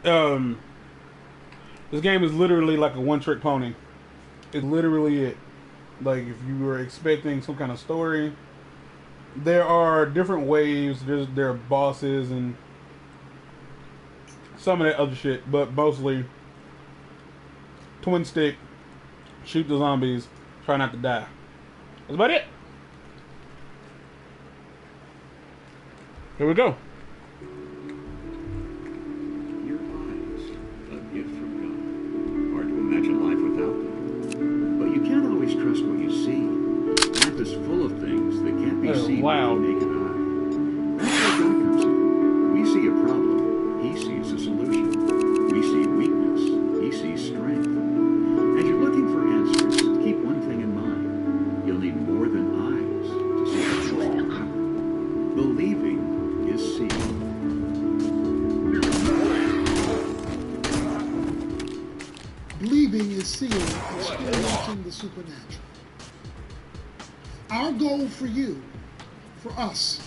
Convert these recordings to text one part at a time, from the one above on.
um, this game is literally like a one-trick pony. It's literally it. Like, if you were expecting some kind of story, there are different waves. There are bosses and some of that other shit, but mostly twin stick, shoot the zombies, try not to die. That's about it. Here we go. Your eyes, a gift from God. Hard to imagine life without them. But you can't always trust what you see. Life is full of things that can't be seen with the naked eye. That's where God comes in. We see a problem. He sees a solution. We see weakness. He sees strength. As you're looking for answers, keep one thing in mind. You'll need more than eyes to see the truth. Believing is seeing. Believing is seeing, experiencing the supernatural. Our goal for you, for us,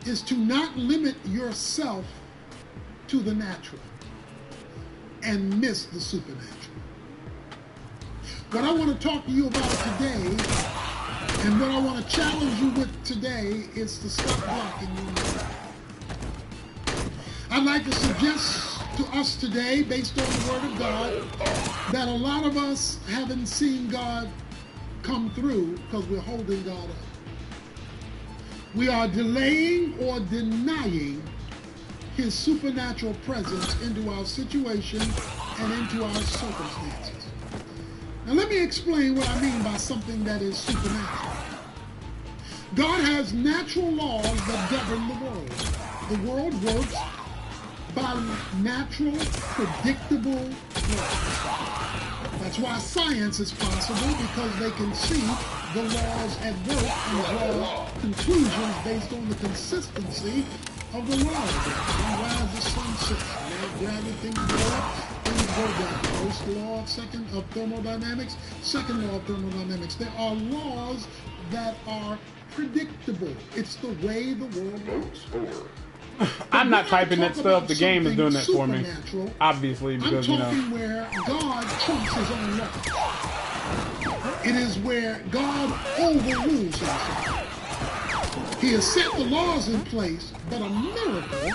is to not limit yourself to the natural and miss the supernatural. What I want to talk to you about today, and what I want to challenge you with today, is to stop blocking your mind. I'd like to suggest to us today, based on the Word of God, that a lot of us haven't seen God come through because we're holding God up. We are delaying or denying His supernatural presence into our situation and into our circumstances. Now let me explain what I mean by something that is supernatural. God has natural laws that govern the world. The world works by natural, predictable laws. That's why science is possible, because they can see the laws at work and draw conclusions based on the consistency of the laws. Sunrise to sunset, law of gravity, things go up, things go down. First law of thermodynamics, second law of thermodynamics. There are laws that are predictable. It's the way the world works. I'm not typing that stuff. The game is doing that for me. Obviously, because, I'm talking where God trumps His own law. It is where God overrules Himself. He has set the laws in place, but a miracle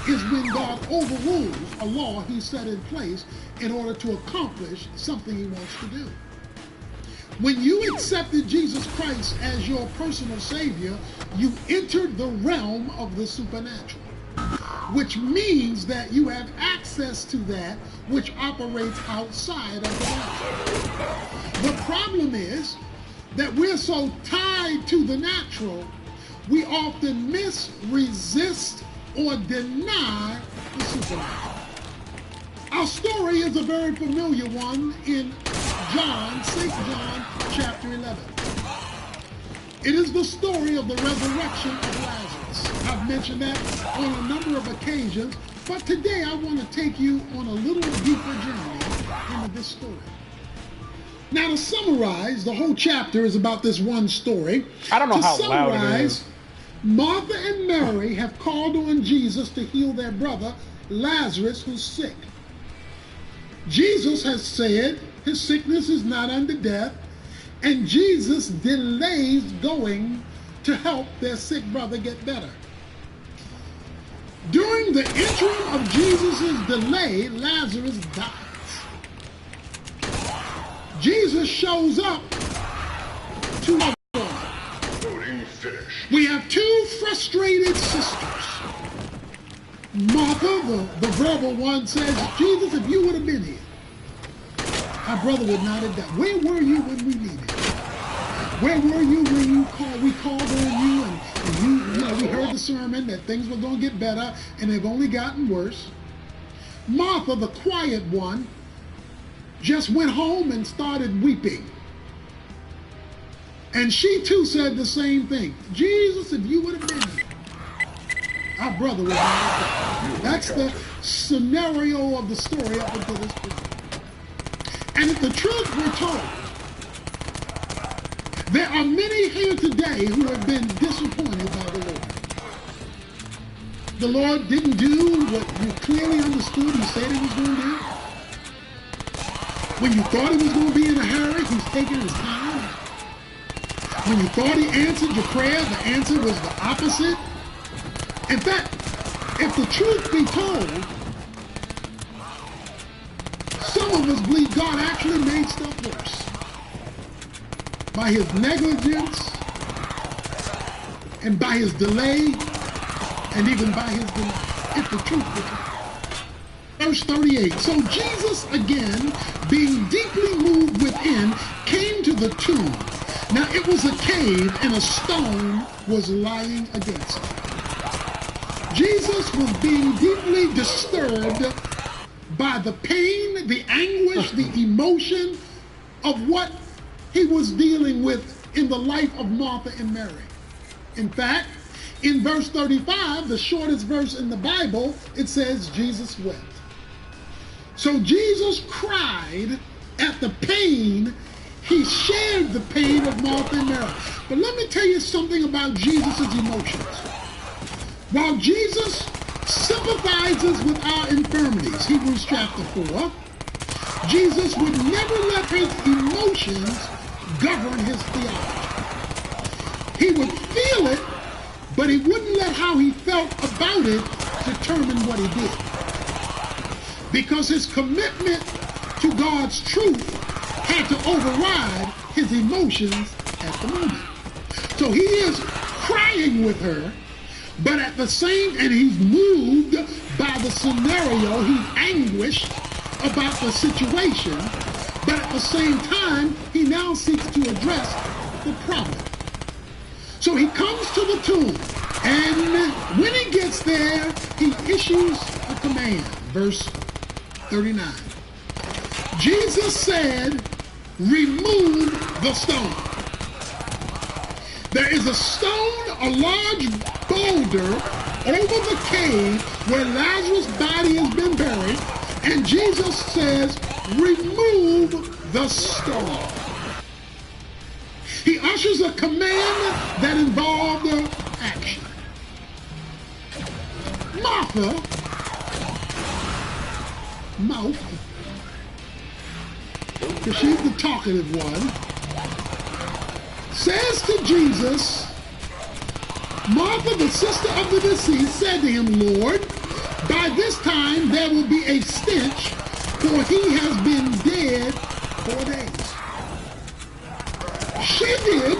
is when God overrules a law He set in place in order to accomplish something He wants to do. When you accepted Jesus Christ as your personal Savior, you entered the realm of the supernatural, which means that you have access to that which operates outside of the natural. The problem is that we're so tied to the natural, we often miss, resist, or deny the supernatural. Our story is a very familiar one in John, St. John, chapter 11. It is the story of the resurrection of Lazarus. I've mentioned that on a number of occasions, but today I want to take you on a little deeper journey into this story. Now, to summarize, the whole chapter is about this one story. I don't know how loud it is. Martha and Mary have called on Jesus to heal their brother, Lazarus, who's sick. Jesus has said his sickness is not unto death, and Jesus delays going to help their sick brother get better. During the interim of Jesus' delay, Lazarus dies. Jesus shows up to our God. We have two frustrated sisters. Martha, the verbal one, says, Jesus, if you would have been here, our brother would not have died. Where were you when we needed you? Where were you when we called on you and we heard the sermon that things were going to get better, and they've only gotten worse? Martha, the quiet one, just went home and started weeping. And she too said the same thing. Jesus, if you would have been here, our brother was not dead. That's the scenario of the story up until this point. And if the truth were told, there are many here today who have been disappointed by the Lord. the Lord didn't do what you clearly understood he said he was going to do? When you thought he was going to be in a hurry, he's taking his time. When you thought he answered your prayer, the answer was the opposite. In fact, if the truth be told, some of us believe God actually made stuff worse by his negligence and by his delay and even by his denial, if the truth be told. Verse 38, so Jesus again, being deeply moved within, came to the tomb. Now it was a cave and a stone was lying against it. Jesus was being deeply disturbed by the pain, the anguish, the emotion of what he was dealing with in the life of Martha and Mary. In fact, in verse 35, the shortest verse in the Bible, it says Jesus wept. So Jesus cried at the pain. He shared the pain of Martha and Mary. But let me tell you something about Jesus' emotions. While Jesus sympathizes with our infirmities, Hebrews chapter 4, Jesus would never let his emotions govern his theology. He would feel it, but he wouldn't let how he felt about it determine what he did. Because his commitment to God's truth had to override his emotions at the moment. So he is crying with her, but at the same, and he's moved by the scenario, he's anguished about the situation, but at the same time, he now seeks to address the problem. So he comes to the tomb, and when he gets there, he issues a command. Verse 39. Jesus said, remove the stone. There is a stone, a large boulder over the cave where Lazarus' body has been buried, and Jesus says, remove the stone. He ushers a command that involved action. Martha, mouth, because she's the talkative one, says to Jesus, Martha, the sister of the deceased, said to him, Lord, by this time there will be a stench, for he has been dead 4 days. She did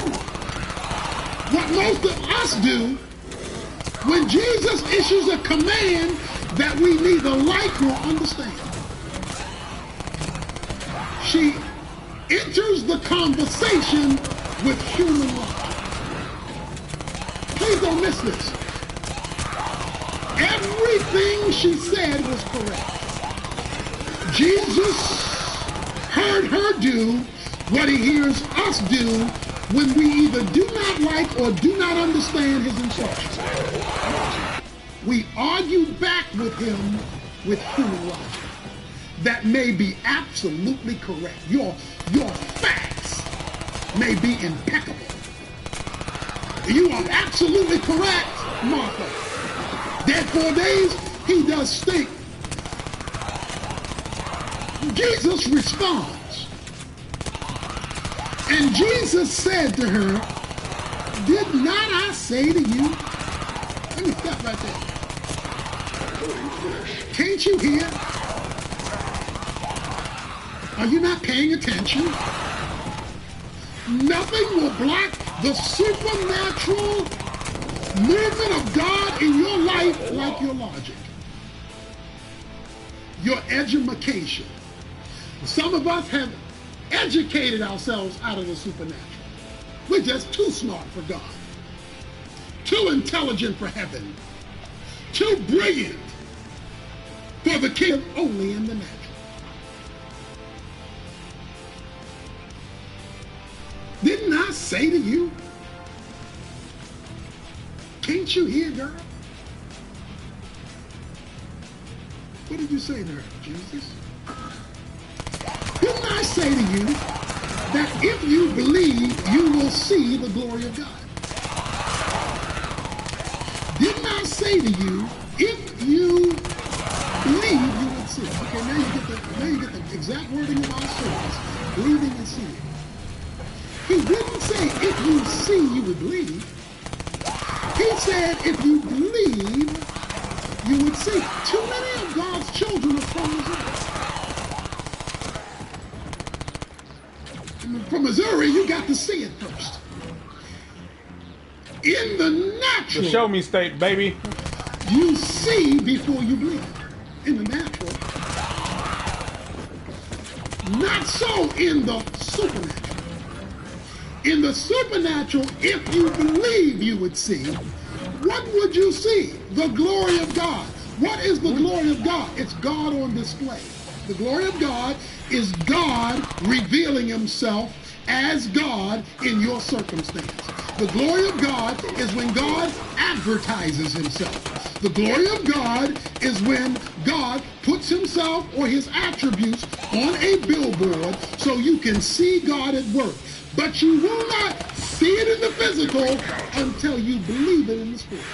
what most of us do when Jesus issues a command that we neither like nor understand. She enters the conversation with human logic. Please don't miss this. Everything she said was correct. Jesus heard her do what he hears us do when we either do not like or do not understand his instructions. We argue back with him with human logic that may be absolutely correct. Your facts may be impeccable. You are absolutely correct, Martha. Dead 4 days, he does stink. Jesus responds. And Jesus said to her, did not I say to you? Let me stop right there. Can't you hear? Are you not paying attention? Nothing will block the supernatural movement of God in your life like your logic, your education. Some of us have educated ourselves out of the supernatural. We're just too smart for God, too intelligent for heaven, too brilliant for the kingdom, only in the natural. Didn't I say to you? Can't you hear, girl? What did you say to her, Jesus? Didn't I say to you that if you believe, you will see the glory of God? Didn't I say to you if you believe, you would see. Okay, now you get the exact wording of our service. Believing and seeing. He didn't say if you see, you would believe. He said if you believe, you would see. Too many of God's children are from Missouri. From Missouri, you got to see it first. In the natural, The show me state, baby. you see before you believe. In the natural. Not so in the supernatural. In the supernatural, if you believe you would see, what would you see? The glory of God. What is the glory of God? It's God on display. The glory of God is God revealing himself as God in your circumstance. The glory of God is when God advertises himself. The glory of God is when God puts himself or his attributes on a billboard so you can see God at work. But you will not see it in the physical until you believe it in the spirit.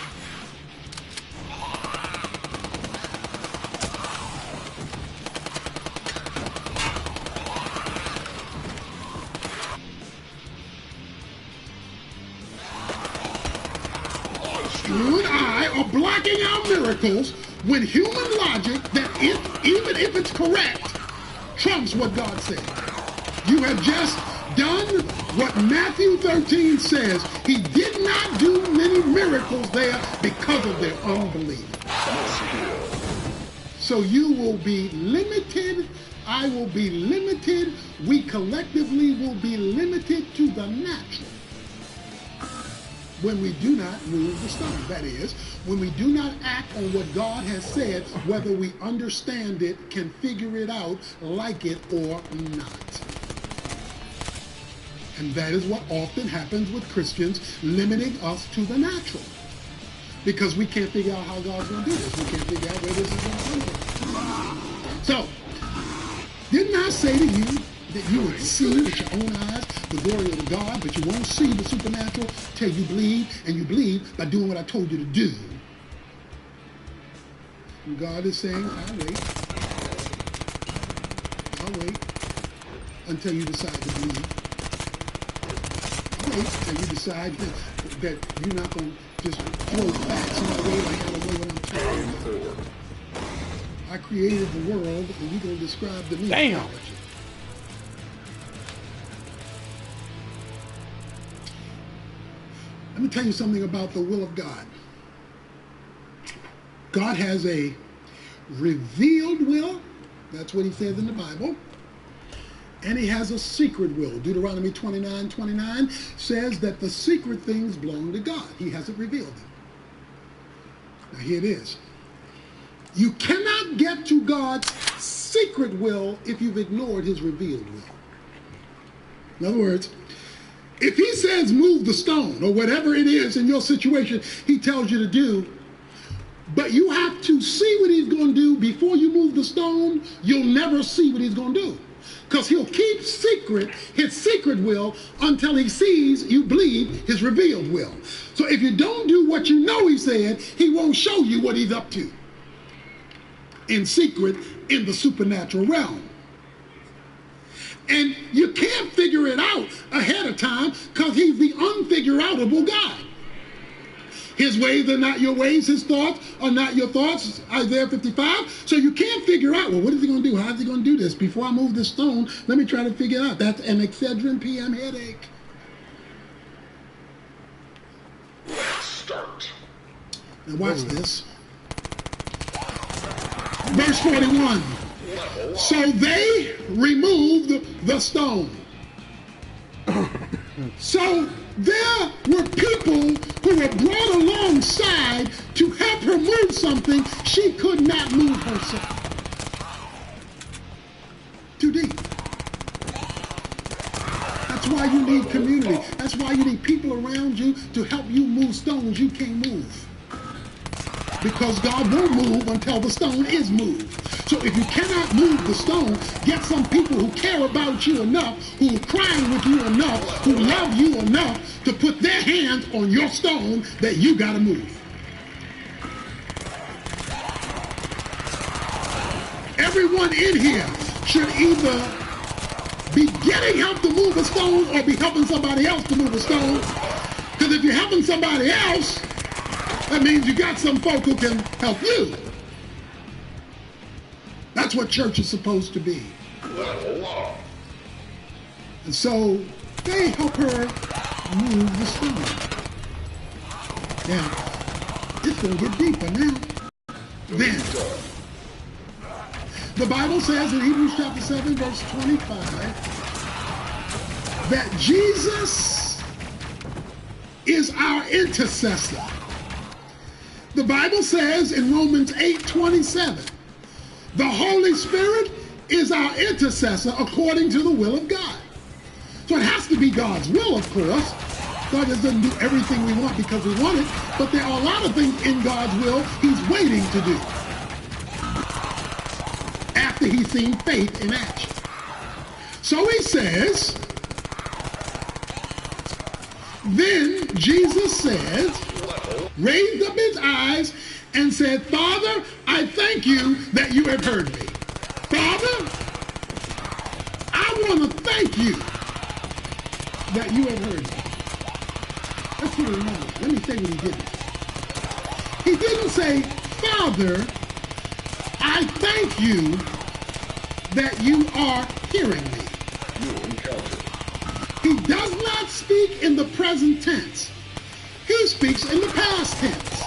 You and I are blocking our miracles when human logic, that even if it's correct, trumps what God said. You have just done what Matthew 13 says. He did not do many miracles there because of their unbelief. So you will be limited. I will be limited. We collectively will be limited to the natural when we do not move the stone. That is, when we do not act on what God has said, whether we understand it, can figure it out, like it or not. And that is what often happens with Christians, limiting us to the natural. Because we can't figure out how God's going to do this. We can't figure out where this is going to come from. So, didn't I say to you that you would see with your own eyes the glory of God, but you won't see the supernatural till you believe, and you believe by doing what I told you to do? And God is saying, I'll wait until you decide to believe. Wait until you decide that you're not going to just throw facts my way like I don't know what I'm talking about. I created the world, and you're going to describe the Damn. Let me tell you something about the will of God. God has a revealed will. That's what he says in the Bible. And he has a secret will. Deuteronomy 29:29 says that the secret things belong to God. He hasn't revealed them. Now here it is. You cannot get to God's secret will if you've ignored his revealed will. In other words, if he says move the stone or whatever it is in your situation he tells you to do, but you have to see what he's going to do before you move the stone, you'll never see what he's going to do. Because he'll keep secret his secret will until he sees you believe his revealed will. So if you don't do what you know he said, he won't show you what he's up to in secret in the supernatural realm. And you can't figure it out ahead of time because he's the unfigure-outable God. His ways are not your ways. His thoughts are not your thoughts. Isaiah 55. So you can't figure out, well, what is he going to do? How is he going to do this? Before I move this stone, let me try to figure it out. That's an Excedrin PM headache. Let's start. Now watch this. Verse 41. So they removed the stone. So there were people who were brought alongside to help her move something she could not move herself. Too deep. That's why you need community. That's why you need people around you to help you move stones you can't move. Because God won't move until the stone is moved. So if you cannot move the stone, get some people who care about you enough, who are crying with you enough, who love you enough to put their hands on your stone that you got to move. everyone in here should either be getting help to move a stone or be helping somebody else to move a stone. Because if you're helping somebody else, that means you got some folk who can help you. That's what church is supposed to be. And so they help her move the stone. Now, it's going to get deeper now. Then, the Bible says in Hebrews chapter 7, verse 25, that Jesus is our intercessor. The Bible says in Romans 8:27, the Holy Spirit is our intercessor according to the will of God. So it has to be God's will, of course. God doesn't do everything we want because we want it, but there are a lot of things in God's will he's waiting to do after he's seen faith in action. So he says, then Jesus says, raised up his eyes and said, Father, I thank you that you have heard me. Father, I want to thank you that you have heard me. Let's put it in mind. Let me say what he didn't. He didn't say, Father, I thank you that you are hearing me. He does not speak in the present tense. He speaks in the past tense.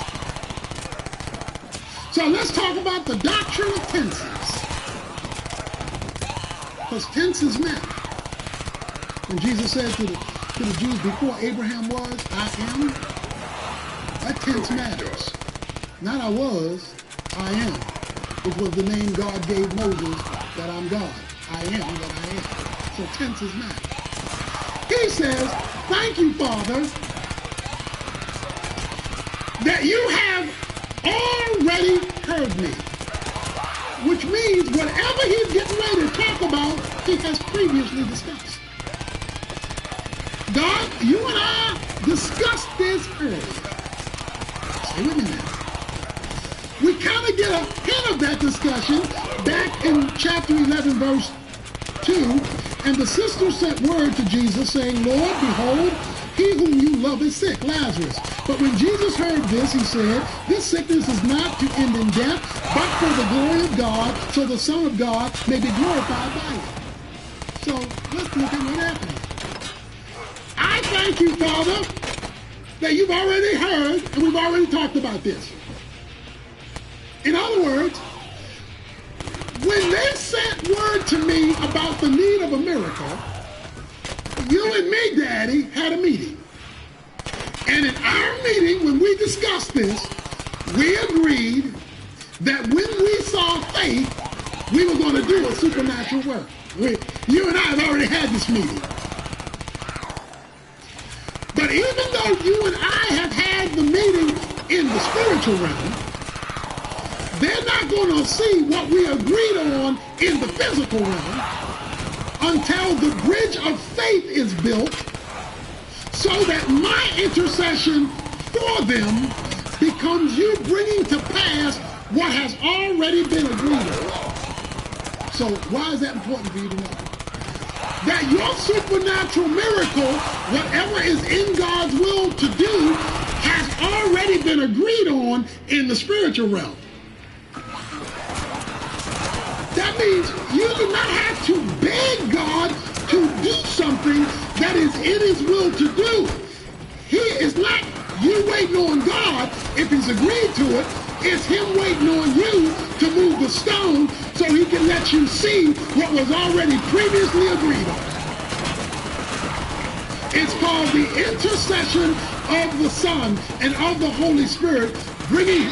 So let's talk about the doctrine of tenses. Because tenses matter. When Jesus said to the Jews before Abraham was, I am, that tense matters. Not I was, I am, which was the name God gave Moses that I'm God. I am that I am. So tenses matter. He says, thank you, Father, that you have already heard me. Which means whatever he's getting ready to talk about, he has previously discussed. God, you and I discussed this earlier. Stay with me now. We kind of get a hint of that discussion back in chapter 11, verse 2. And the sister sent word to Jesus saying, Lord, behold, he whom you love is sick, Lazarus. But when Jesus heard this, he said, this sickness is not to end in death, but for the glory of God, so the Son of God may be glorified by it. So let's look at what happened. I thank you, Father, that you've already heard, and we've already talked about this. In other words, when they sent word to me about the need of a miracle, you and me, Daddy, had a meeting. And in our meeting, when we discussed this, we agreed that when we saw faith, we were going to do a supernatural work. You and I have already had this meeting. But even though you and I have had the meeting in the spiritual realm, they're not going to see what we agreed on in the physical realm until the bridge of faith is built so that my intercession for them becomes you bringing to pass what has already been agreed on. So why is that important for you to know? That your supernatural miracle, whatever is in God's will to do, has already been agreed on in the spiritual realm. That means you do not have to beg God to do something that is in his will to do. He is not you waiting on God if he's agreed to it. It's him waiting on you to move the stone so he can let you see what was already previously agreed on. It's called the intercession of the Son and of the Holy Spirit, bringing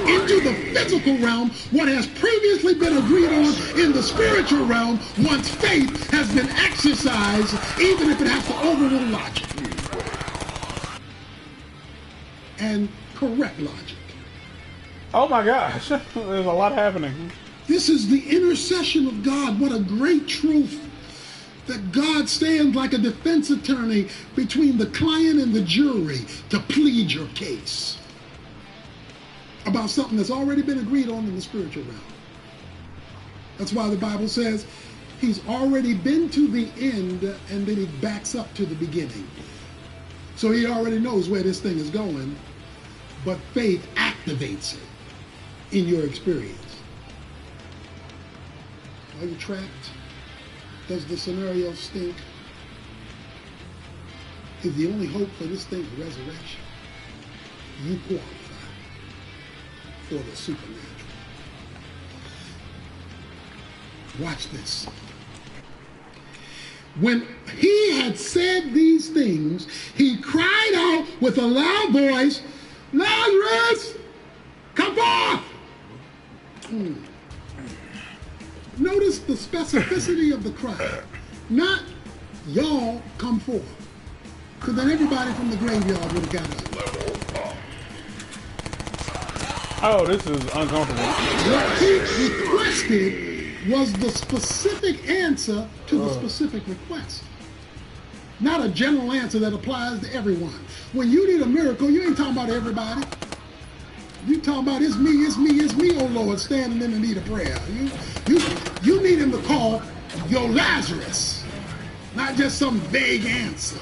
into the physical realm what has previously been agreed on in the spiritual realm once faith has been exercised, even if it has to overrule logic and correct logic. Oh my gosh, there's a lot happening. This is the intercession of God. What a great truth. That God stands like a defense attorney between the client and the jury to plead your case about something that's already been agreed on in the spiritual realm. That's why the Bible says he's already been to the end and then he backs up to the beginning. So he already knows where this thing is going, but faith activates it in your experience. Are you trapped? Does the scenario stink? Is the only hope for this thing resurrection? You qualify for the supernatural. Watch this. When he had said these things, he cried out with a loud voice, Lazarus, come forth! Notice the specificity of the cry. Not, y'all come forth. Because then everybody from the graveyard would have got up. Oh, this is uncomfortable. What he requested was the specific answer to the specific request. Not a general answer that applies to everyone. When you need a miracle, you ain't talking about everybody. You talking about it's me, oh Lord, standing in the need of prayer. You need him to call your Lazarus, not just some vague answer.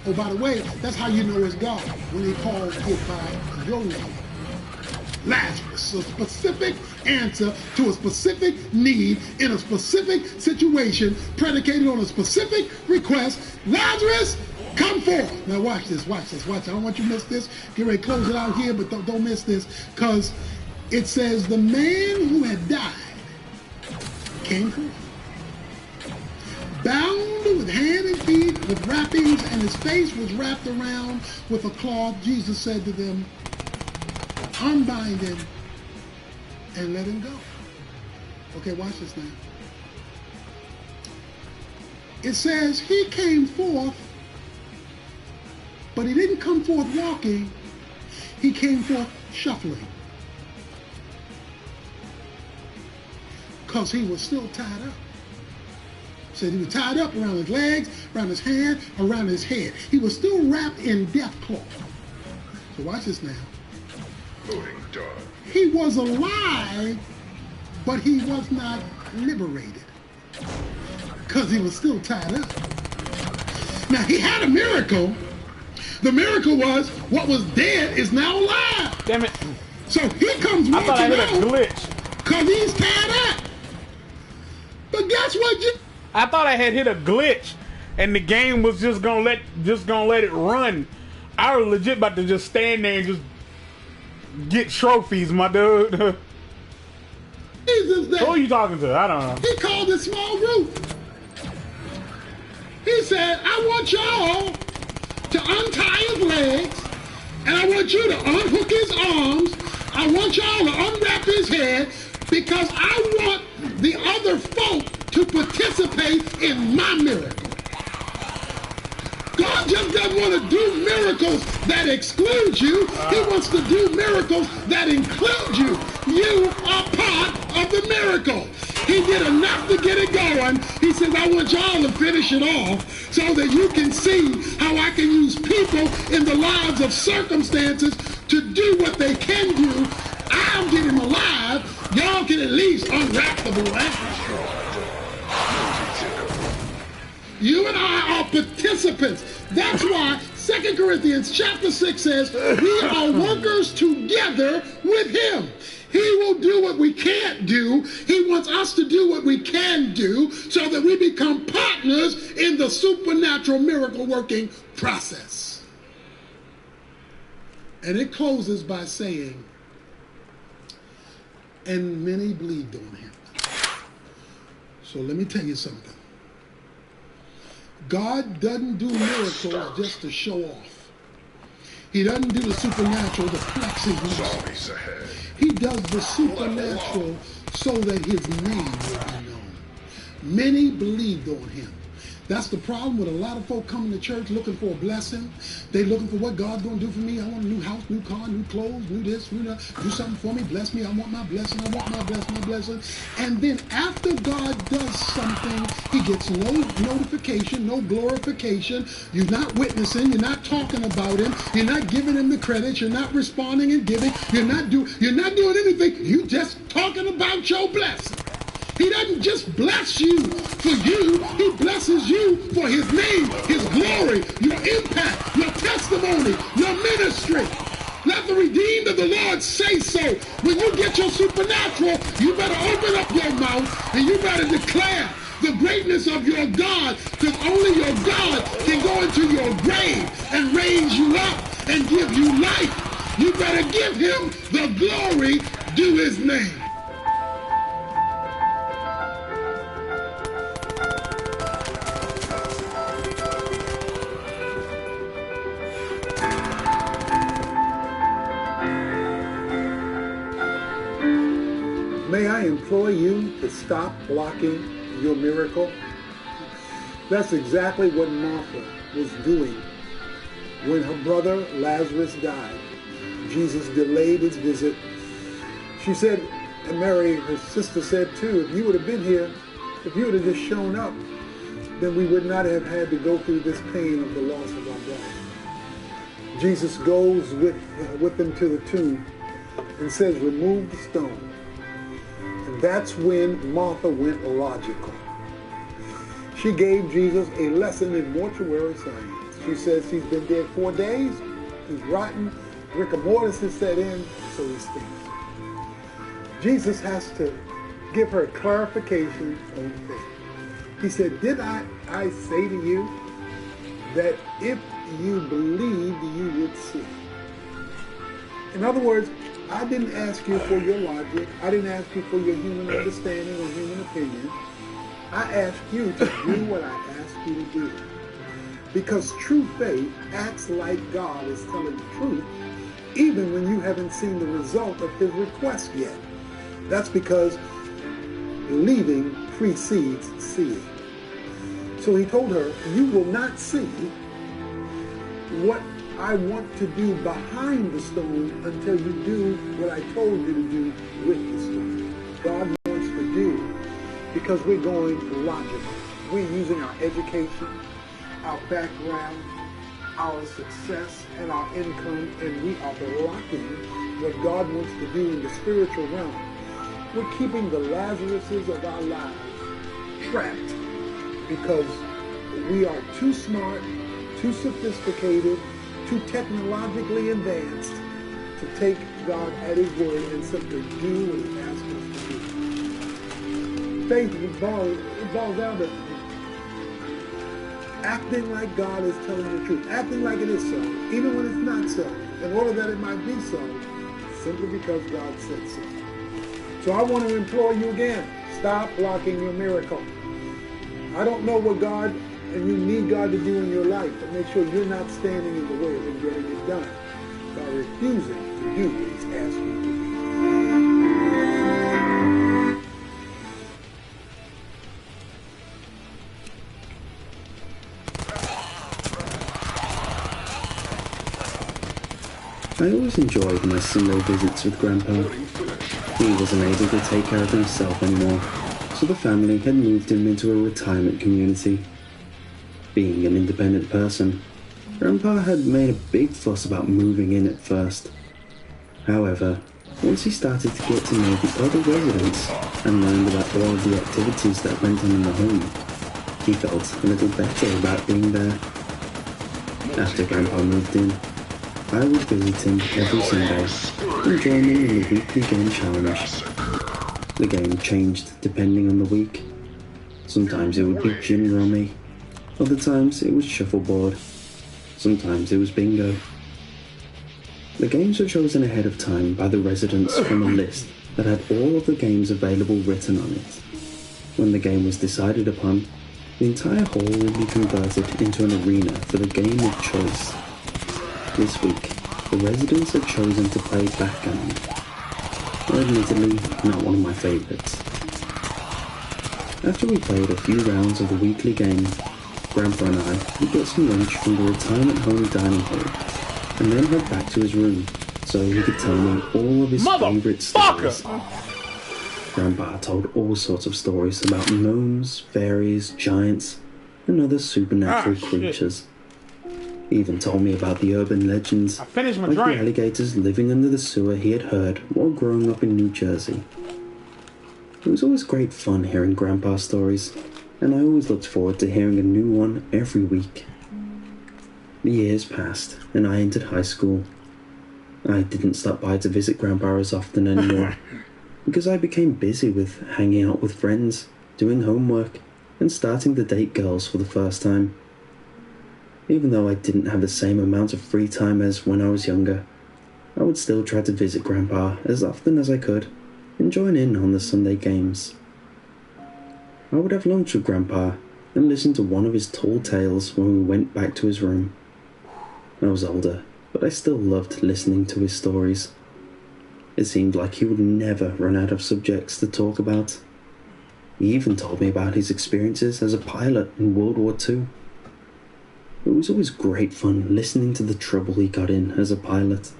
Oh, by the way, that's how you know it's God, when he calls it by your name. Lazarus, a specific answer to a specific need in a specific situation, predicated on a specific request. Lazarus, come forth. Now watch this, watch this, watch. I don't want you to miss this. Get ready to close it out here, but don't miss this, because it says the man who had died came forth, bound with hand and feet with wrappings, and his face was wrapped around with a cloth. Jesus said to them, unbind him and let him go. Okay, watch this now. It says he came forth, but he didn't come forth walking. He came forth shuffling, because he was still tied up. So he was tied up around his legs, around his hand, around his head. He was still wrapped in death cloth. So watch this now. He was alive, but he was not liberated, because he was still tied up. Now, he had a miracle. The miracle was what was dead is now alive. Damn it. So he comes walking out. I thought I hit a glitch. Because he's tied up. But guess what? I thought I had hit a glitch and the game was just gonna let it run. I was legit about to just stand there and just get trophies, my dude. Jesus, who are you talking to? I don't know. He called a small group. He said, I want y'all to untie his legs, and I want you to unhook his arms. I want y'all to unwrap his head, because I want the other folk to participate in my miracle. God just doesn't want to do miracles that exclude you. He wants to do miracles that include you. You are part of the miracle. He did enough to get it going. He says, I want y'all to finish it off so that you can see how I can use people in the lives of circumstances to do what they can do. I'll get him alive. Y'all can at least unwrap the boy. You and I are participants. That's why 2 Corinthians chapter 6 says, we are workers together with him. He will do what we can't do. He wants us to do what we can do so that we become partners in the supernatural miracle working process. And it closes by saying, and many believed on him. So let me tell you something. God doesn't do miracles just to show off. He doesn't do the supernatural to flex his muscles. He does the supernatural so that his name will be known. Many believed on him. That's the problem with a lot of folk coming to church looking for a blessing. They looking for what God's going to do for me. I want a new house, new car, new clothes, new this, new that. Do something for me. Bless me. I want my blessing. I want my blessing. And then after God does something, he gets no notification, no glorification. You're not witnessing. You're not talking about him. You're not giving him the credit. You're not responding and giving. You're not doing anything. You're just talking about your blessing. He doesn't just bless you for you. He blesses you for his name, his glory, your impact, your testimony, your ministry. Let the redeemed of the Lord say so. When you get your supernatural, you better open up your mouth and you better declare the greatness of your God, because only your God can go into your grave and raise you up and give you life. You better give him the glory due his name. May I implore you to stop blocking your miracle? That's exactly what Martha was doing when her brother Lazarus died. Jesus delayed his visit. She said, and Mary, her sister, said too, if you would have been here, if you would have just shown up, then we would not have had to go through this pain of the loss of our brother. Jesus goes with them to the tomb and says, remove the stone. And that's when Martha went logical. She gave Jesus a lesson in mortuary science. She says he's been dead 4 days, he's rotten, rigor mortis has set in, so he stinks. Jesus has to give her clarification on faith. He said, did I say to you that if you believed, you would see? In other words, I didn't ask you for your logic. I didn't ask you for your human understanding or human opinion. I asked you to do what I asked you to do. Because true faith acts like God is telling the truth, even when you haven't seen the result of his request yet. That's because believing precedes seeing. So he told her, you will not see what I want to do behind the stone until you do what I told you to do with the stone. God wants to do, because we're going logical. We're using our education, our background, our success, and our income, and we are blocking what God wants to do in the spiritual realm. We're keeping the Lazaruses of our lives trapped because we are too smart, too sophisticated, too technologically advanced to take God at his word and simply do what he asks us to do. Faith boils down to acting like God is telling the truth, acting like it is so, even when it's not so, in order that it might be so, simply because God said so. So I want to implore you again, stop blocking your miracle. I don't know what God and you need God to do in your life, but make sure you're not standing in the way of getting it done by refusing to do what he's asked you to do. I always enjoyed my Sunday visits with Grandpa. He wasn't able to take care of himself anymore, so the family had moved him into a retirement community. Being an independent person, Grandpa had made a big fuss about moving in at first. However, once he started to get to know the other residents and learned about all of the activities that went on in the home, he felt a little better about being there. After Grandpa moved in, I would visit him every Sunday and join him in the weekly game challenge. The game changed depending on the week. Sometimes it would be Jim Rummy, other times it was shuffleboard, sometimes it was bingo. The games were chosen ahead of time by the residents from a list that had all of the games available written on it. When the game was decided upon, the entire hall would be converted into an arena for the game of choice. This week, the residents had chosen to play backgammon. Admittedly, not one of my favourites. After we played a few rounds of the weekly game, Grandpa and I would get some lunch from the retirement home dining hall, and then head back to his room so he could tell me all of his favourite stories. Grandpa told all sorts of stories about gnomes, fairies, giants, and other supernatural creatures. He even told me about the urban legends, like the alligators living under the sewer he had heard while growing up in New Jersey. It was always great fun hearing Grandpa's stories, and I always looked forward to hearing a new one every week. The years passed, and I entered high school. I didn't stop by to visit Grandpa as often anymore, because I became busy with hanging out with friends, doing homework, and starting to date girls for the first time. Even though I didn't have the same amount of free time as when I was younger, I would still try to visit Grandpa as often as I could and join in on the Sunday games. I would have lunch with Grandpa and listen to one of his tall tales when we went back to his room. I was older, but I still loved listening to his stories. It seemed like he would never run out of subjects to talk about. He even told me about his experiences as a pilot in World War II. It was always great fun listening to the trouble he got in as a pilot,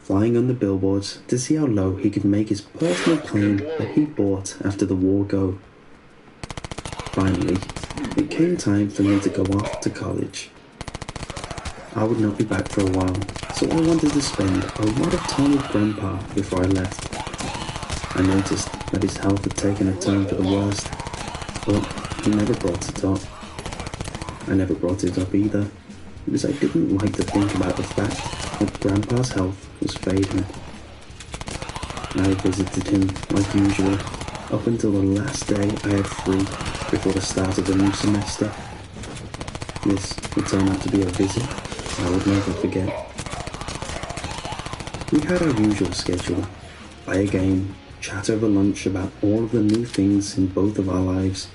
flying on the billboards to see how low he could make his personal plane that he bought after the war go. Finally, it came time for me to go off to college. I would not be back for a while, so I wanted to spend a lot of time with Grandpa before I left. I noticed that his health had taken a turn for the worst, but he never brought it up. I never brought it up either, because I didn't like to think about the fact that Grandpa's health was fading. I visited him like usual, up until the last day I had free before the start of the new semester. This would turn out to be a visit I would never forget. We had our usual schedule: play a game, chat over lunch about all of the new things in both of our lives,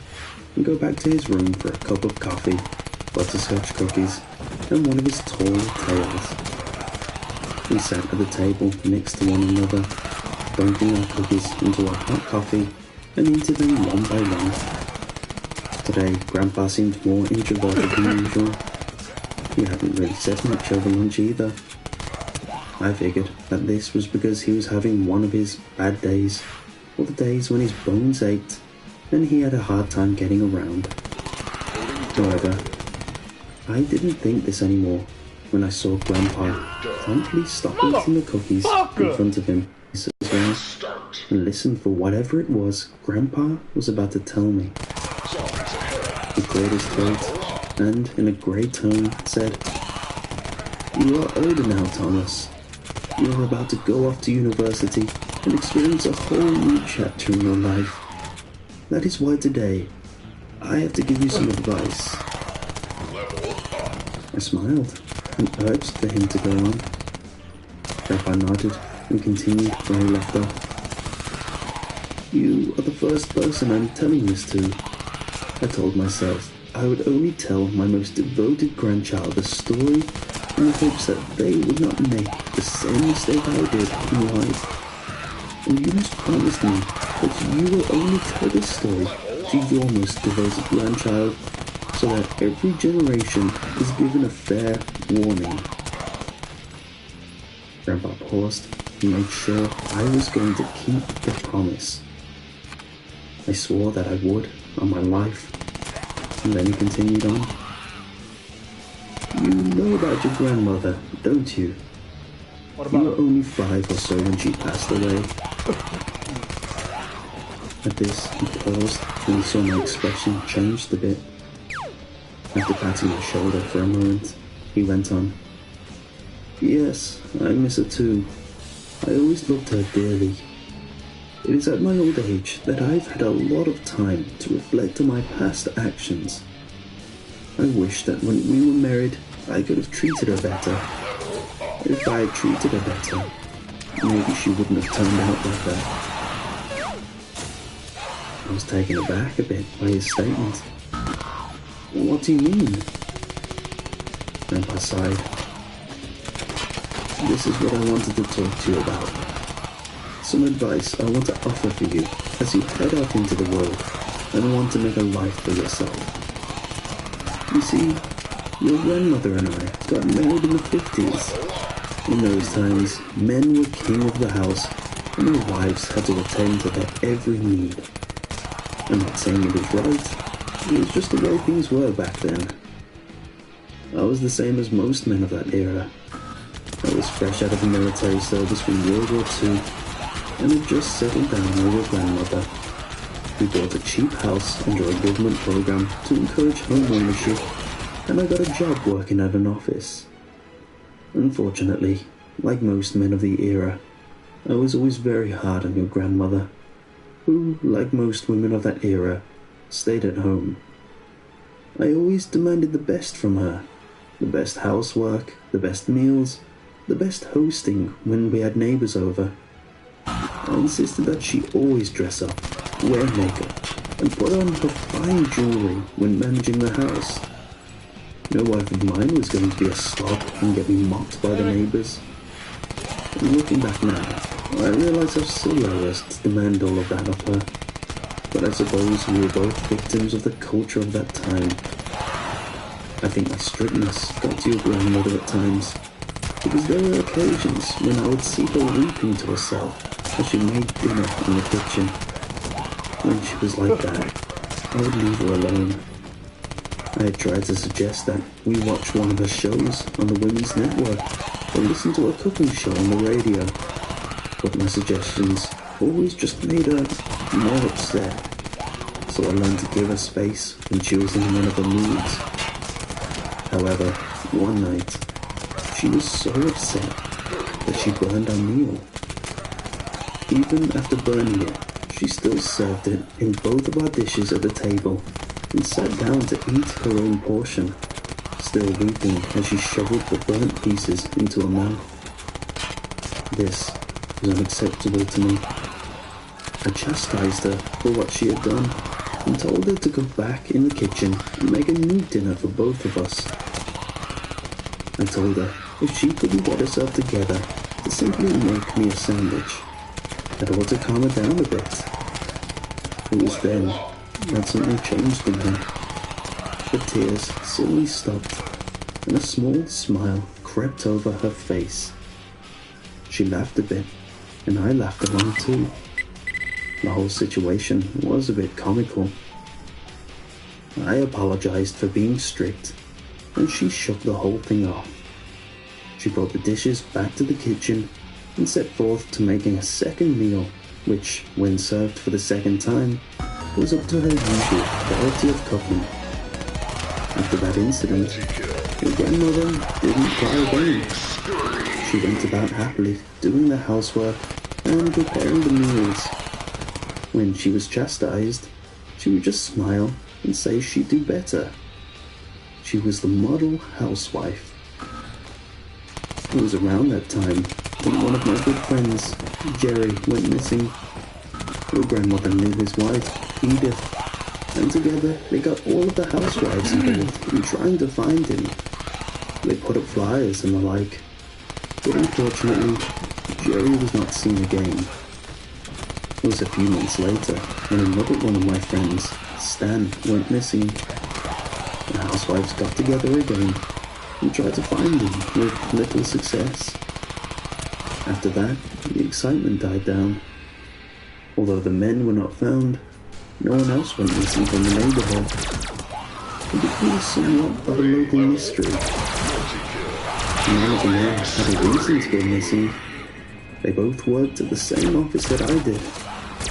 and go back to his room for a cup of coffee, butterscotch cookies, and one of his tall tales. We sat at the table next to one another, dunking our cookies into our hot coffee and eating them one by one. Today, Grandpa seemed more introverted than usual. He hadn't really said much over lunch either. I figured that this was because he was having one of his bad days, or the days when his bones ached and he had a hard time getting around. However, I didn't think this anymore when I saw Grandpa promptly stop eating the cookies in front of him as well, and listen for whatever it was Grandpa was about to tell me. He cleared his throat and, in a grey tone, said, "You are older now, Thomas. You are about to go off to university and experience a whole new chapter in your life. That is why today, I have to give you some advice." I smiled and urged for him to go on. Grandpa nodded and continued where he left off. "You are the first person I'm telling this to. I told myself I would only tell my most devoted grandchild a story in the hopes that they would not make the same mistake I did in life. And you must promise me that you will only tell this story to your most devoted grandchild, so that every generation is given a fair warning." Grandpa paused and made sure I was going to keep the promise. I swore that I would on my life, and then he continued on. "You know about your grandmother, don't you? You were only 5 or so when she passed away." At this, he paused and he saw my expression changed a bit. After patting my shoulder for a moment, he went on. "Yes, I miss her too. I always loved her dearly. It is at my old age that I've had a lot of time to reflect on my past actions. I wish that when we were married, I could have treated her better. If I had treated her better, maybe she wouldn't have turned out like that." I was taken aback a bit by his statement. "What do you mean?" Grandpa sighed. "This is what I wanted to talk to you about. Some advice I want to offer for you as you head out into the world and want to make a life for yourself. You see, your grandmother and I got married in the 50s. In those times, men were king of the house and their wives had to attend to their every need. I'm not saying it was right, it was just the way things were back then. I was the same as most men of that era. I was fresh out of the military service from World War II and had just settled down with your grandmother We bought a cheap house under a government program to encourage home ownership, and I got a job working at an office. Unfortunately, like most men of the era, I was always very hard on your grandmother, who, like most women of that era, stayed at home. I always demanded the best from her, the best housework, the best meals, the best hosting when we had neighbors over. I insisted that she always dress up, wear makeup, and put on her fine jewelry when managing the house. No wife of mine was going to be a slob and get me mocked by the neighbors. And looking back now, I realize how silly I was to demand all of that of her. But I suppose we were both victims of the culture of that time. I think my strictness got to your grandmother at times, because there were occasions when I would see her weeping to herself as she made dinner in the kitchen. When she was like that, I would leave her alone. I had tried to suggest that we watch one of her shows on the Women's Network or listen to a cooking show on the radio, but my suggestions always just made her more upset, so I learned to give her space when she was in one of her moods. However, one night, she was so upset that she burned our meal. Even after burning it, she still served it in both of our dishes at the table and sat down to eat her own portion, still weeping as she shoveled the burnt pieces into her mouth. This was unacceptable to me. I chastised her for what she had done and told her to go back in the kitchen and make a new dinner for both of us. I told her if she couldn't get herself together to simply make me a sandwich, I'd ought to calm her down a bit. It was then that something changed in her. The tears suddenly stopped, and a small smile crept over her face. She laughed a bit, and I laughed along too. The whole situation was a bit comical. I apologized for being strict, and she shook the whole thing off. She brought the dishes back to the kitchen and set forth to making a second meal, which, when served for the second time, was up to her usual quality of cooking. After that incident, your grandmother didn't cry again. She went about happily doing the housework and preparing the meals. When she was chastised, she would just smile and say she'd do better. She was the model housewife. It was around that time when one of my good friends, Jerry, went missing. Your grandmother knew his wife, Edith, and together they got all of the housewives involved in trying to find him. They put up flyers and the like, but unfortunately, Jerry was not seen again. It was a few months later when another one of my friends, Stan, went missing. The housewives got together again and tried to find him with little success. After that, the excitement died down. Although the men were not found, no one else went missing from the neighborhood. It became somewhat of a local mystery. None of the men had a reason to go missing. They both worked at the same office that I did,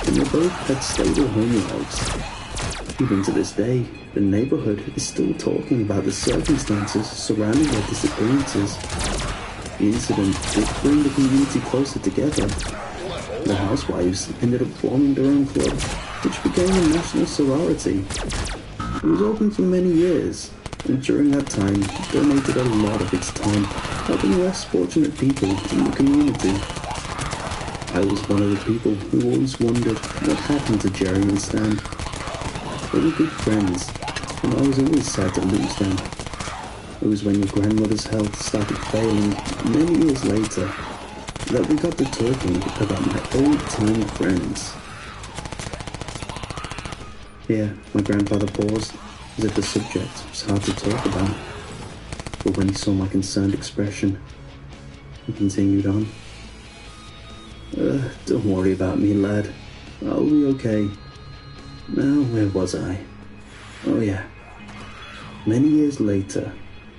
and they both had stable home lives. Even to this day, the neighborhood is still talking about the circumstances surrounding their disappearances. The incident did bring the community closer together. The housewives ended up forming their own club, which became a national sorority. It was open for many years, and during that time donated a lot of its time helping less fortunate people in the community. I was one of the people who always wondered what happened to Jerry and Stan. They were good friends, and I was always sad to lose them. It was when your grandmother's health started failing many years later that we got to talking about my old-time friends. Here, my grandfather paused, as if the subject was hard to talk about. But when he saw my concerned expression, he continued on. Don't worry about me, lad. I'll be okay. Now, where was I? Oh yeah. Many years later,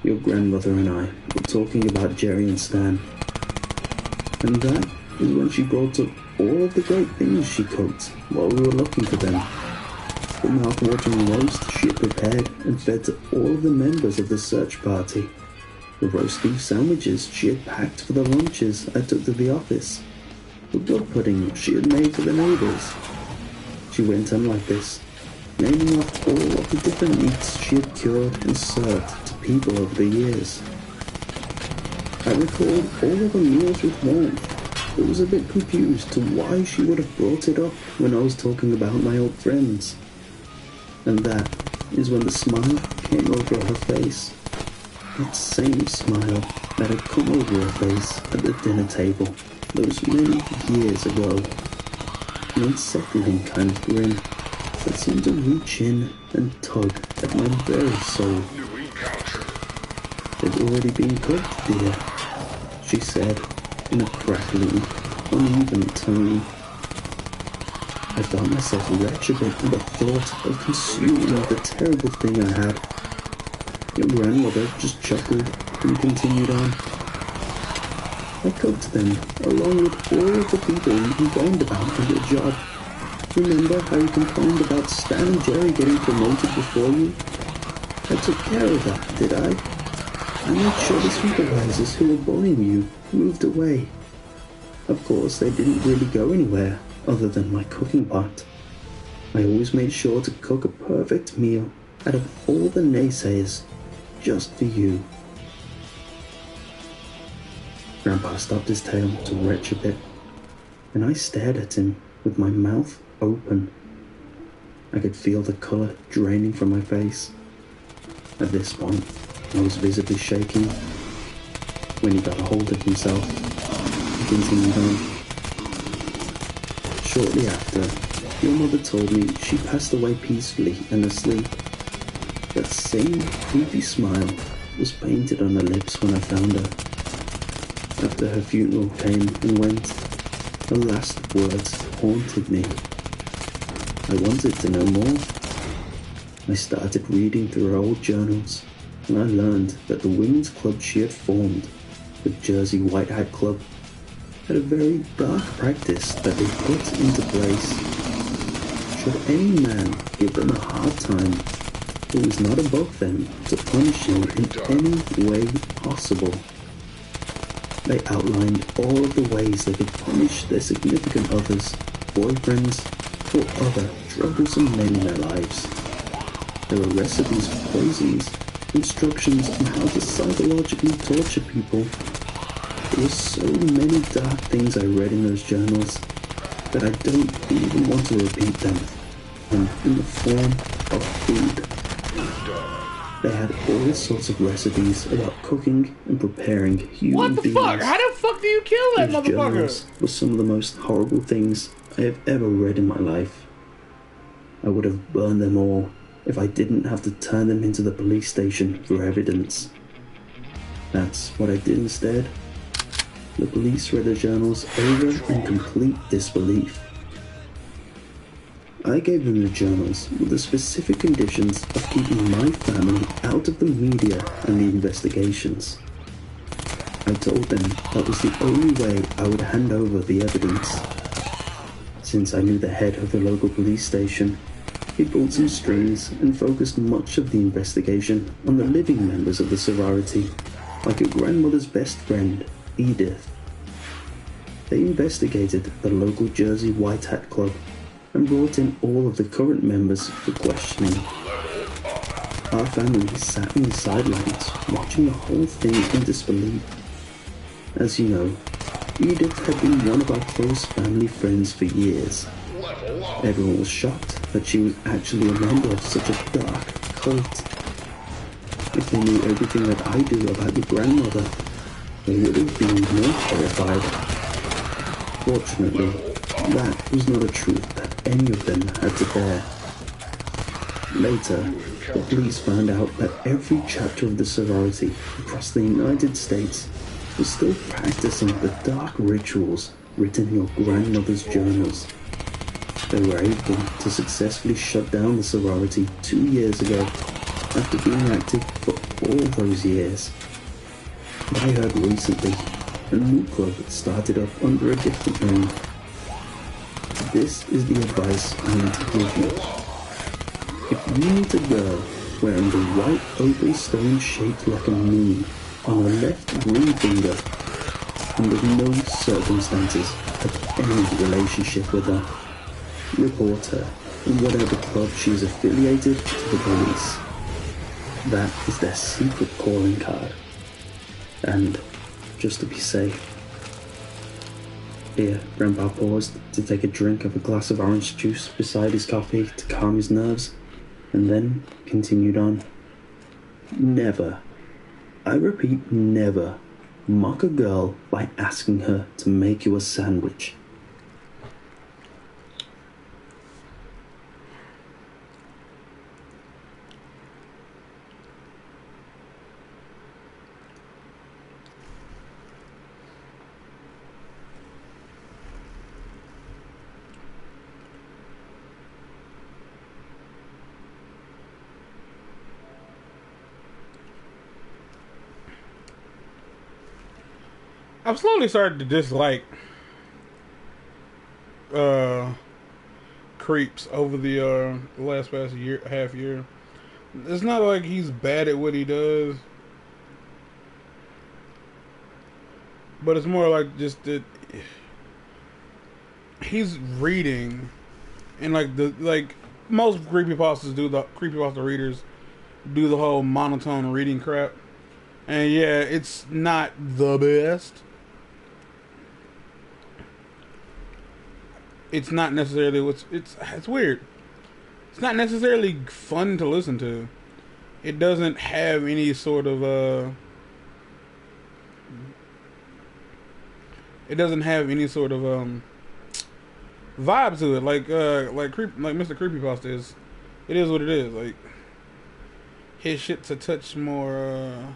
your grandmother and I were talking about Jerry and Stan. And that is when she brought up all of the great things she cooked while we were looking for them. the mouth-watering roast she had prepared and fed to all of the members of the search party, the roast beef sandwiches she had packed for the lunches I took to the office, the blood pudding she had made for the neighbors. She went on like this, naming off all of the different meats she had cured and served to people over the years. I recalled all of the meals with warmth, but was a bit confused to why she would have brought it up when I was talking about my old friends. And that is when the smile came over her face. That same smile that had come over her face at the dinner table those many years ago. An unsettling kind of grin that seemed to reach in and tug at my very soul. "They've already been cooked, dear," she said in a crackling, uneven tone. I felt myself wretched at the thought of consuming the terrible thing I had. Your grandmother just chuckled and continued on. "I cooked them, along with all of the people you complained about in your job. Remember how you complained about Stan and Jerry getting promoted before you? I took care of that, did I? I made sure the supervisors who were bullying you moved away. Of course, they didn't really go anywhere other than my cooking pot. I always made sure to cook a perfect meal out of all the naysayers, just for you." Grandpa stopped his tale to retch a bit, and I stared at him with my mouth open. I could feel the colour draining from my face. At this point, I was visibly shaking. When he got a hold of himself, he continued on. "Shortly after, your mother told me she passed away peacefully and asleep. That same creepy smile was painted on her lips when I found her. After her funeral came and went, her last words haunted me. I wanted to know more. I started reading through her old journals, and I learned that the women's club she had formed, the Jersey White Hat Club, had a very dark practice that they put into place. Should any man give them a hard time, it was not above them to punish him in any way possible. They outlined all of the ways they could punish their significant others, boyfriends, or other troublesome men in their lives. There were recipes for poisons, instructions on how to psychologically torture people. There were so many dark things I read in those journals that I don't even want to repeat them, and in the form of food. They had all sorts of recipes about cooking and preparing human beings. What the fuck? How the fuck do you kill that These motherfucker? journals were some of the most horrible things I have ever read in my life. I would have burned them all if I didn't have to turn them into the police station for evidence. That's what I did instead. The police read the journals over in complete disbelief. I gave them the journals with the specific conditions of keeping my family out of the media and the investigations. I told them that was the only way I would hand over the evidence. Since I knew the head of the local police station, he pulled some strings and focused much of the investigation on the living members of the sorority, like your grandmother's best friend, Edith. They investigated the local Jersey White Hat Club and brought in all of the current members for questioning. Our family sat on the sidelines, watching the whole thing in disbelief. As you know, Edith had been one of our close family friends for years. Everyone was shocked that she was actually a member of such a dark cult. If they knew everything that I do about your grandmother, they would have been more terrified. Fortunately, that was not a truth that any of them had to bear. Later, the police found out that every chapter of the sorority across the United States was still practicing the dark rituals written in your grandmother's journals. They were able to successfully shut down the sorority 2 years ago after being active for all those years. But I heard recently a new club started up under a different name. This is the advice I need to give you. you meet a girl wearing a white oval stone shaped like a moon on her left ring finger. Under no circumstances have any relationship with her. Report her in whatever club she is affiliated to the police. That is their secret calling card. And, just to be safe. Here, Grandpa paused to take a drink of a glass of orange juice beside his coffee to calm his nerves, and then continued on. Never, I repeat never, mock a girl by asking her to make you a sandwich. I've slowly started to dislike Creeps over the last past half year. It's not like he's bad at what he does, but it's more like just that he's reading, and like most creepypasta readers do the whole monotone reading crap, and yeah, it's not the best. It's not necessarily it's weird. It's not necessarily fun to listen to. It doesn't have any sort of vibe to it. Like Mr. Creepypasta is. It is what it is. Like his shit's a touch more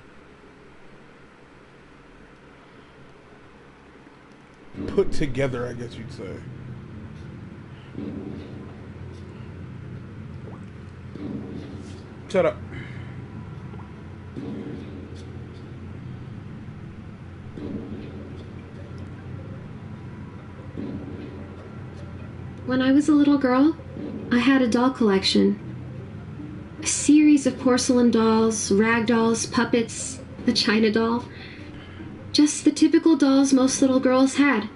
put together, I guess you'd say. Shut up. When I was a little girl, I had a doll collection. A series of porcelain dolls, rag dolls, puppets, a china doll. Just the typical dolls most little girls had.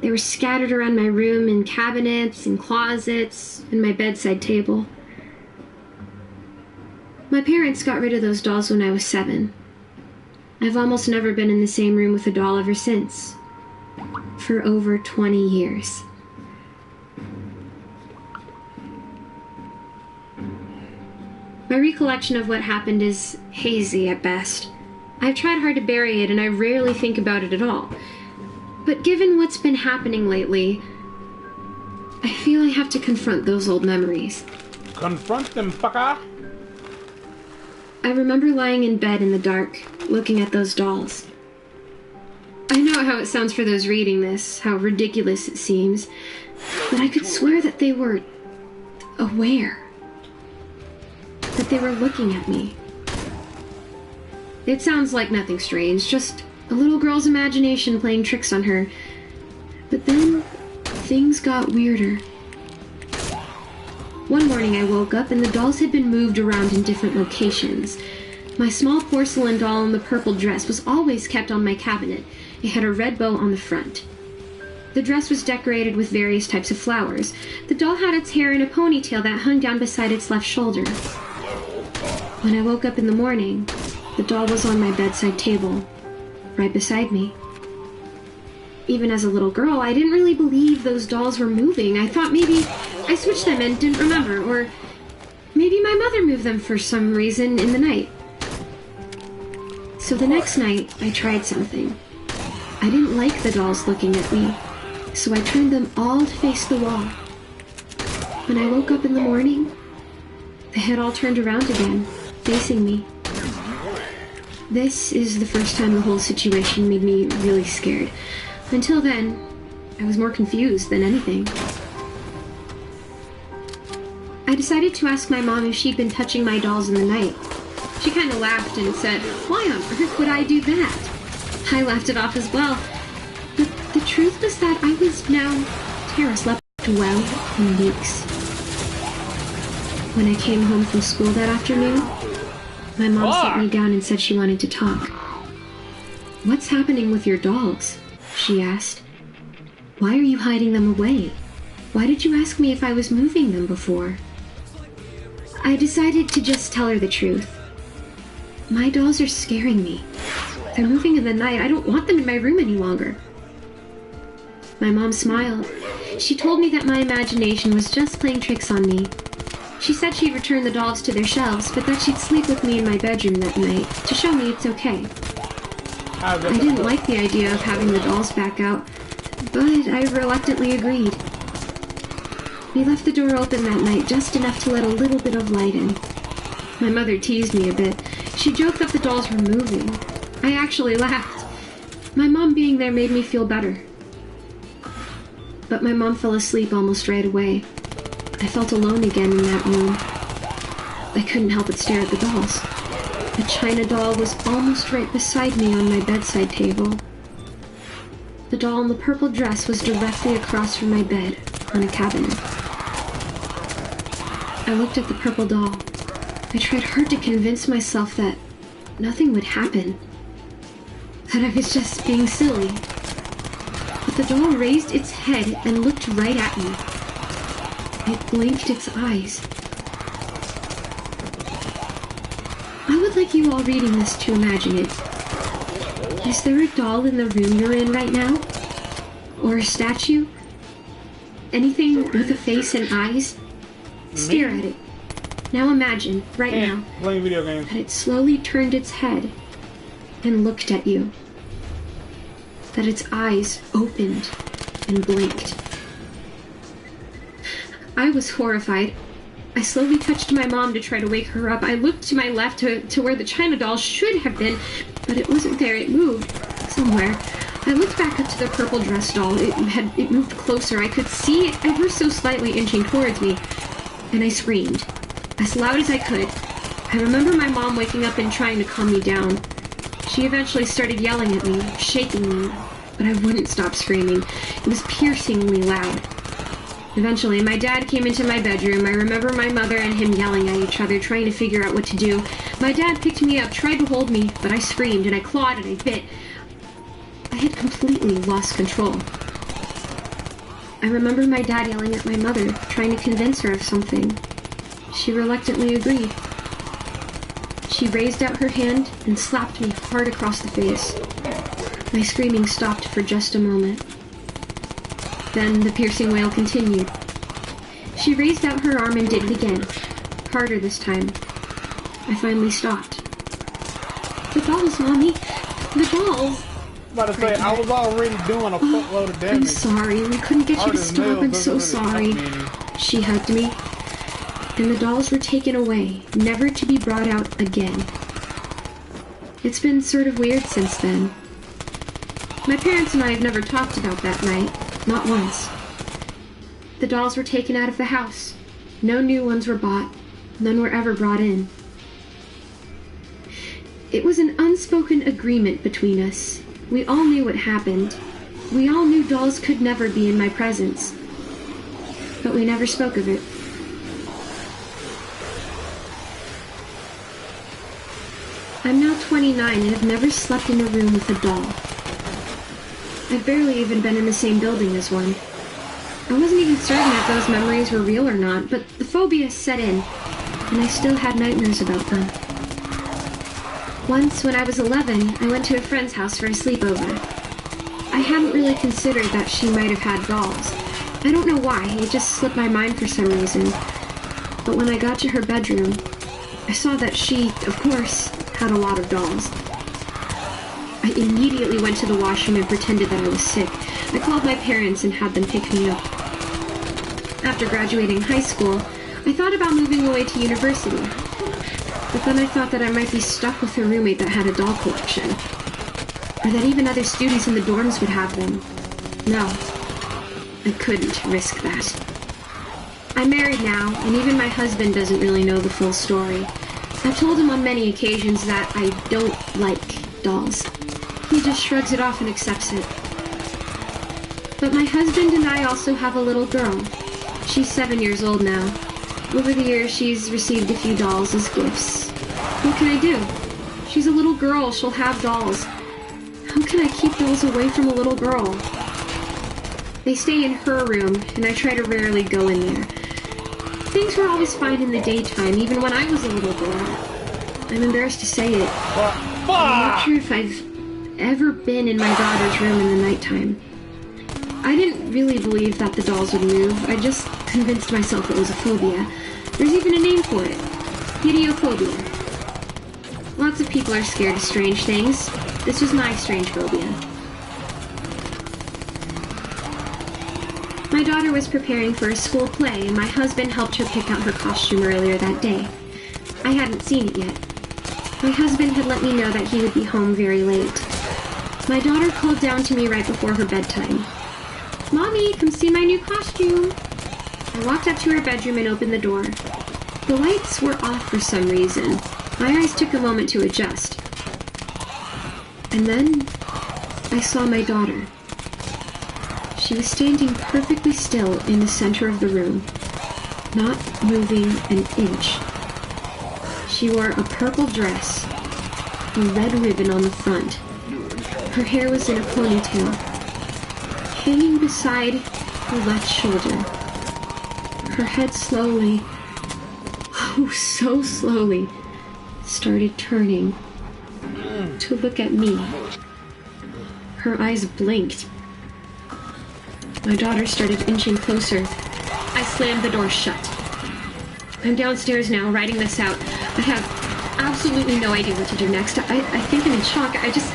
They were scattered around my room in cabinets, in closets, and my bedside table. My parents got rid of those dolls when I was 7. I've almost never been in the same room with a doll ever since. For over 20 years. My recollection of what happened is hazy at best. I've tried hard to bury it, and I rarely think about it at all. But given what's been happening lately, I feel I have to confront those old memories. Confront them, fucker! I remember lying in bed in the dark, looking at those dolls. I know how it sounds for those reading this, how ridiculous it seems, but I could swear that they were aware. That they were looking at me. It sounds like nothing strange, just a little girl's imagination playing tricks on her. But then, things got weirder. One morning I woke up and the dolls had been moved around in different locations. My small porcelain doll in the purple dress was always kept on my cabinet. It had a red bow on the front. The dress was decorated with various types of flowers. The doll had its hair in a ponytail that hung down beside its left shoulder. When I woke up in the morning, the doll was on my bedside table, right beside me. Even as a little girl, I didn't really believe those dolls were moving. I thought maybe I switched them and didn't remember, or maybe my mother moved them for some reason in the night. So the next night, I tried something. I didn't like the dolls looking at me, so I turned them all to face the wall. When I woke up in the morning, they had all turned around again, facing me. This is the first time the whole situation made me really scared. Until then, I was more confused than anything. I decided to ask my mom if she'd been touching my dolls in the night. She kind of laughed and said, "Why on earth would I do that?" I laughed it off as well. But the truth was that I was now... Tara slept well in weeks. When I came home from school that afternoon, my mom sat me down and said she wanted to talk. "What's happening with your dolls?" she asked. "Why are you hiding them away? Why did you ask me if I was moving them before?" I decided to just tell her the truth. "My dolls are scaring me. They're moving in the night. I don't want them in my room any longer." My mom smiled. She told me that my imagination was just playing tricks on me. She said she'd return the dolls to their shelves, but that she'd sleep with me in my bedroom that night to show me it's okay. I didn't like the idea of having the dolls back out, but I reluctantly agreed. We left the door open that night just enough to let a little bit of light in. My mother teased me a bit. She joked that the dolls were moving. I actually laughed. My mom being there made me feel better. But my mom fell asleep almost right away. I felt alone again in that room. I couldn't help but stare at the dolls. The China doll was almost right beside me on my bedside table. The doll in the purple dress was directly across from my bed, on a cabinet. I looked at the purple doll. I tried hard to convince myself that nothing would happen, that I was just being silly. But the doll raised its head and looked right at me. It blinked its eyes. I would like you all reading this to imagine it. Is there a doll in the room you're in right now? Or a statue? Anything with a face and eyes? Stare at it. Now imagine, right now, playing video games, that it slowly turned its head and looked at you. That its eyes opened and blinked. I was horrified. I slowly touched my mom to try to wake her up. I looked to my left to where the China doll should have been, but it wasn't there. It moved somewhere. I looked back up to the purple dress doll. It moved closer. I could see it ever so slightly inching towards me, and I screamed as loud as I could. I remember my mom waking up and trying to calm me down. She eventually started yelling at me, shaking me, but I wouldn't stop screaming. It was piercingly loud. Eventually, my dad came into my bedroom. I remember my mother and him yelling at each other, trying to figure out what to do. My dad picked me up, tried to hold me, but I screamed and I clawed and I bit. I had completely lost control. I remember my dad yelling at my mother, trying to convince her of something. She reluctantly agreed. She raised out her hand and slapped me hard across the face. My screaming stopped for just a moment. Then the piercing wail continued. She raised out her arm and did it again, harder this time. I finally stopped. "The dolls, Mommy! The dolls!" About to say, I was already doing a fuckload of damage. "I'm sorry. We couldn't get you to stop. I'm so sorry." She hugged me. And the dolls were taken away, never to be brought out again. It's been sort of weird since then. My parents and I have never talked about that night. Not once. The dolls were taken out of the house. No new ones were bought. None were ever brought in. It was an unspoken agreement between us. We all knew what happened. We all knew dolls could never be in my presence. But we never spoke of it. I'm now 29 and have never slept in a room with a doll. I've barely even been in the same building as one. I wasn't even certain if those memories were real or not, but the phobia set in, and I still had nightmares about them. Once, when I was 11, I went to a friend's house for a sleepover. I hadn't really considered that she might have had dolls. I don't know why, it just slipped my mind for some reason. But when I got to her bedroom, I saw that she, of course, had a lot of dolls. I immediately went to the washroom and pretended that I was sick. I called my parents and had them pick me up. After graduating high school, I thought about moving away to university. But then I thought that I might be stuck with a roommate that had a doll collection. Or that even other students in the dorms would have them. No, I couldn't risk that. I'm married now, and even my husband doesn't really know the full story. I've told him on many occasions that I don't like dolls. He just shrugs it off and accepts it. But my husband and I also have a little girl. She's 7 years old now. Over the years, she's received a few dolls as gifts. What can I do? She's a little girl. She'll have dolls. How can I keep dolls away from a little girl? They stay in her room, and I try to rarely go in there. Things were always fine in the daytime, even when I was a little girl. I'm embarrassed to say it. I'm not sure if I've ever been in my daughter's room in the nighttime. I didn't really believe that the dolls would move. I just convinced myself it was a phobia. There's even a name for it. Pediophobia. Lots of people are scared of strange things. This was my strange phobia. My daughter was preparing for a school play, and my husband helped her pick out her costume earlier that day. I hadn't seen it yet. My husband had let me know that he would be home very late. My daughter called down to me right before her bedtime. "Mommy, come see my new costume." I walked up to her bedroom and opened the door. The lights were off for some reason. My eyes took a moment to adjust. And then I saw my daughter. She was standing perfectly still in the center of the room, not moving an inch. She wore a purple dress, a red ribbon on the front. Her hair was in a ponytail, hanging beside her left shoulder. Her head slowly, oh so slowly, started turning to look at me. Her eyes blinked. My daughter started inching closer. I slammed the door shut. I'm downstairs now, writing this out. I have absolutely no idea what to do next. I think I'm in shock. I can't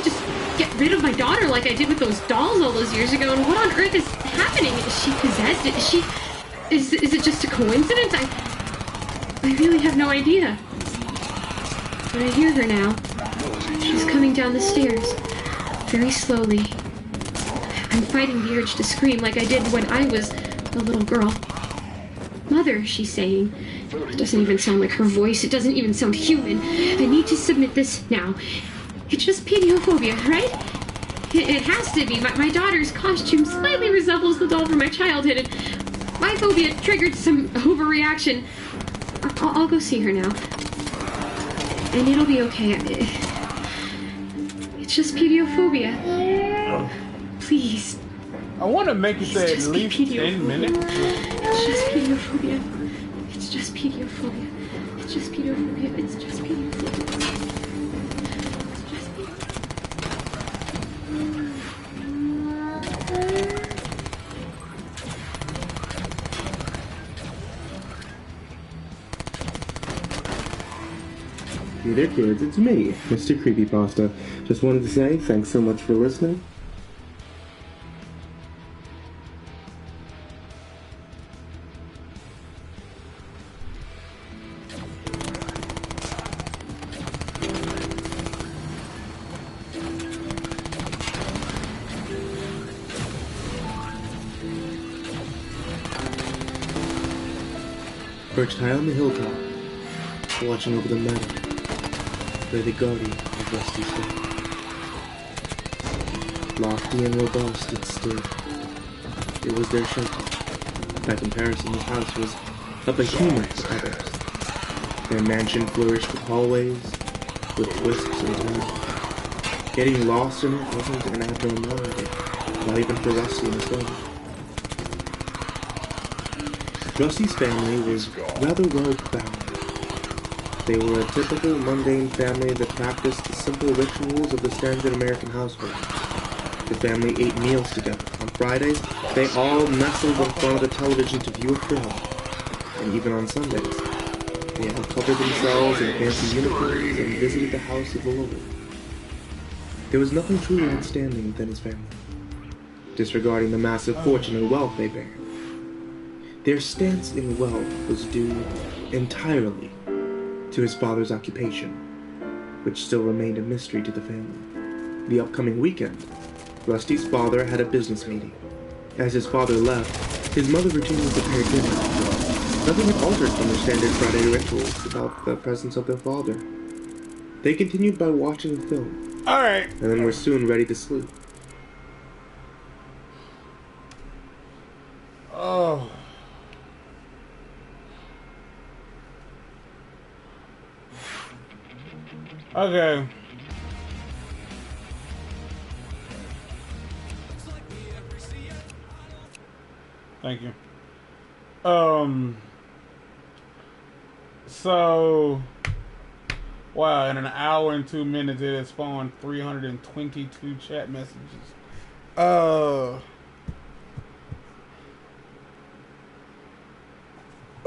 just get rid of my daughter like I did with those dolls all those years ago. And what on earth is happening? Is she possessed? Is it just a coincidence? I really have no idea. But I hear her now. She's coming down the stairs, very slowly. I'm fighting the urge to scream like I did when I was a little girl. "Mother," she's saying. It doesn't even sound like her voice. It doesn't even sound human. I need to submit this now. It's just pediophobia, right? It has to be. My daughter's costume slightly resembles the doll from my childhood, and my phobia triggered some overreaction. I'll go see her now. And it'll be okay. It's just pediophobia. Please. I want to make it say at least 10 minutes. It's just pediophobia. It's just pediophobia. It's just pediophobia. It's just pediophobia. Hey there kids, it's me, Mr. Creepypasta. Just wanted to say thanks so much for listening. Perched high on the hilltop, watching over the meadow, lay the guardian of Rusty's death. Lofty and robust it stood. It was their shelter. By comparison, the house was a behemoth to others. Their mansion flourished with hallways, with twists and turns. Getting lost in it wasn't an abnormality, not even for Rusty and his family. Rusty's family was rather well-bound. They were a typical, mundane family that practiced the simple rituals of the standard American household. The family ate meals together. On Fridays, they all nestled in front of the television to view a film. And even on Sundays, they all covered themselves in fancy uniforms and visited the house of the Lord. There was nothing truly outstanding within his family, disregarding the massive fortune and wealth they bared. Their stance in wealth was due entirely to his father's occupation, which still remained a mystery to the family. The upcoming weekend, Rusty's father had a business meeting. As his father left, his mother routinely prepared dinner. Nothing had altered from their standard Friday rituals about the presence of their father. They continued by watching a film. Alright. And then were soon ready to sleep. Oh. Okay. Thank you. So, wow, in an hour and 2 minutes, it has spawned 322 chat messages.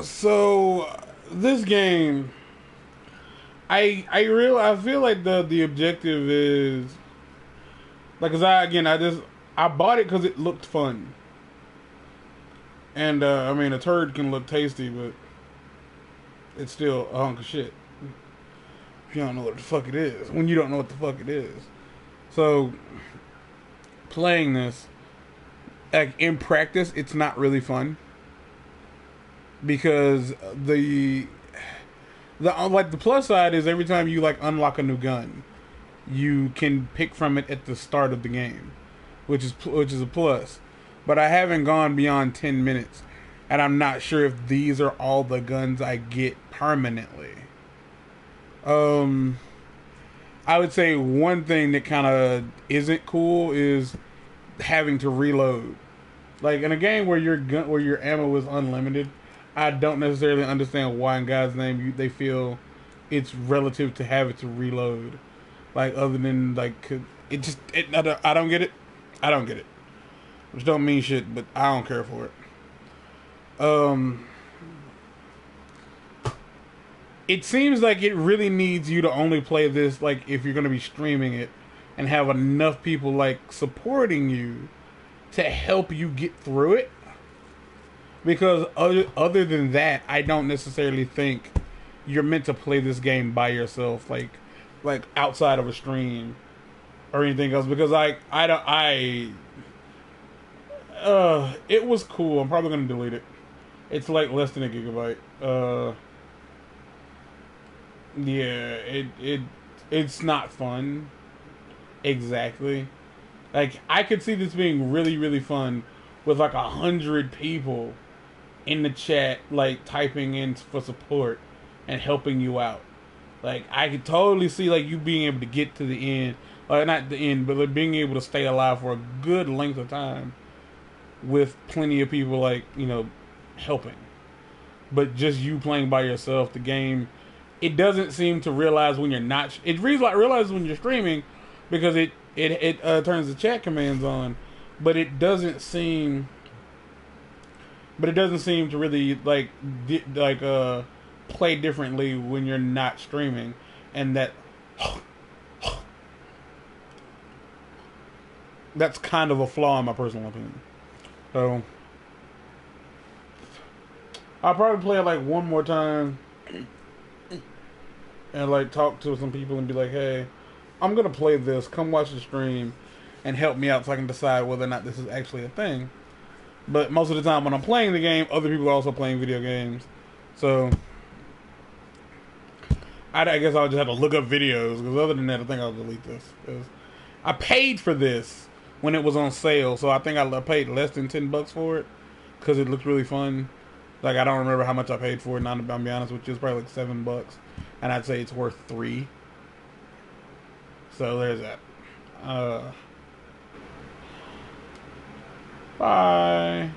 So this game, I feel like the objective is like, cause I bought it because it looked fun, and I mean a turd can look tasty, but it's still a hunk of shit. If you don't know what the fuck it is, when you don't know what the fuck it is, so playing this, like in practice, it's not really fun because the like the plus side is every time you like unlock a new gun, you can pick from it at the start of the game, which is a plus. But I haven't gone beyond 10 minutes, and I'm not sure if these are all the guns I get permanently. I would say one thing that kind of isn't cool is having to reload. Like in a game where your ammo is unlimited, I don't necessarily understand why in God's name they feel it's relative to have it to reload. Like other than like I don't get it. I don't get it. Which don't mean shit, but I don't care for it. It seems like it really needs you to only play this like if you're going to be streaming it and have enough people like supporting you to help you get through it. Because other than that, I don't necessarily think you're meant to play this game by yourself, like outside of a stream or anything else. Because it was cool. I'm probably gonna delete it. It's like less than a gigabyte. Yeah, it's not fun. Exactly. Like I could see this being really, really fun with like 100 people in the chat, like typing in for support and helping you out. Like I could totally see like you being able to get to the end, or not the end, but like being able to stay alive for a good length of time with plenty of people like helping. But just you playing by yourself, the game, it doesn't seem to realize when you're not. It realizes when you're streaming because it turns the chat commands on, but it doesn't seem. But it doesn't seem to really play differently when you're not streaming, and that's kind of a flaw in my personal opinion. So I'll probably play it like one more time and like talk to some people and be like, hey, I'm gonna play this, come watch the stream and help me out so I can decide whether or not this is actually a thing. But most of the time when I'm playing the game, other people are also playing video games. So I guess I'll just have to look up videos, because other than that I think I'll delete this, because I paid for this when it was on sale. So I think I paid less than $10 for it because it looked really fun. Like I don't remember how much I paid for it, not to be honest with you. It's probably like $7, and I'd say it's worth $3. So there's that. Bye.